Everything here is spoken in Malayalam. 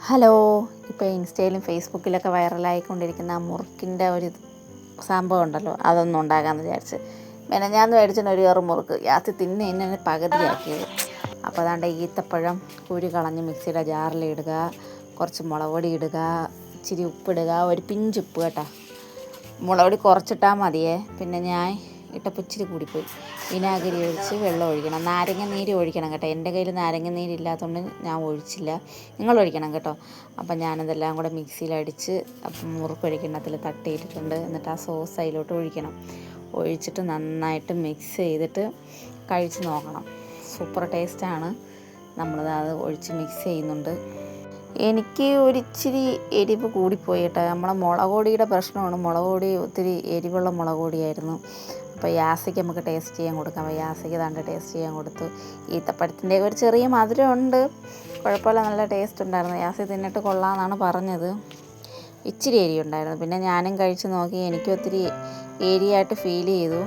ഹലോ. ഇപ്പോൾ ഇൻസ്റ്റയിലും ഫേസ്ബുക്കിലൊക്കെ വൈറലായിക്കൊണ്ടിരിക്കുന്ന ആ മുറുക്കിൻ്റെ ഒരു സംഭവം ഉണ്ടല്ലോ, അതൊന്നും ഉണ്ടാക്കാമെന്ന് വിചാരിച്ച് മെനഞ്ഞാന്ന് മേടിച്ചിട്ട് ഒരു കയറ് മുറുക്ക് യാത്തി തിന്നെ പകുതിയാക്കിയത്. അപ്പോൾ അതാണ്ട് ഈത്തപ്പഴം കുരു കളഞ്ഞ് മിക്സിയുടെ ജാറിലിടുക, കുറച്ച് മുളക് പൊടി ഇടുക, ഇച്ചിരി ഉപ്പിടുക, ഒരു പിഞ്ചുപ്പ് കേട്ടോ. മുളക് പൊടി കുറച്ചിട്ടാൽ മതിയേ. പിന്നെ ഞാൻ ഇട്ടപ്പോൾ ഇച്ചിരി കൂടിപ്പോയി. വിനാഗിരി ഒഴിച്ച് വെള്ളം ഒഴിക്കണം, നാരങ്ങ നീര് ഒഴിക്കണം കേട്ടോ. എൻ്റെ കയ്യിൽ നാരങ്ങ നീരില്ലാത്തതുകൊണ്ട് ഞാൻ ഒഴിച്ചില്ല, നിങ്ങൾ ഒഴിക്കണം കേട്ടോ. അപ്പം ഞാനതെല്ലാം കൂടെ മിക്സിയിലടിച്ച് മുറുക്കൊഴിക്കണത്തിൽ തട്ടിയിട്ടിട്ടുണ്ട്. എന്നിട്ട് ആ സോസ് അതിലോട്ട് ഒഴിക്കണം. ഒഴിച്ചിട്ട് നന്നായിട്ട് മിക്സ് ചെയ്തിട്ട് കഴിച്ച് നോക്കണം. സൂപ്പർ ടേസ്റ്റാണ്. അത് ഒഴിച്ച് മിക്സ് ചെയ്യുന്നുണ്ട്. എനിക്ക് ഒരിച്ചിരി എരിവ് കൂടിപ്പോയി കേട്ടോ. നമ്മളെ മുളക് പൊടിയുടെ പ്രശ്നമാണ്. മുളക് പൊടി ഒത്തിരി എരിവുള്ള മുളക് പൊടിയായിരുന്നു. അപ്പോൾ യാസയ്ക്ക് നമുക്ക് ടേസ്റ്റ് ചെയ്യാൻ കൊടുക്കാം. അപ്പോൾ യാസയ്ക്ക് താണ്ട് ടേസ്റ്റ് ചെയ്യാൻ കൊടുത്തു. ഈത്തപ്പഴത്തിൻ്റെ ഒരു ചെറിയ മധുരമുണ്ട്, കുഴപ്പമില്ല, നല്ല ടേസ്റ്റ് ഉണ്ടായിരുന്നു. യാസ തിന്നിട്ട് കൊള്ളാമെന്നാണ് പറഞ്ഞത്. ഇച്ചിരി എരി ഉണ്ടായിരുന്നു. പിന്നെ ഞാനും കഴിച്ച് നോക്കി, എനിക്കും ഒത്തിരി എരിയായിട്ട് ഫീൽ ചെയ്തു.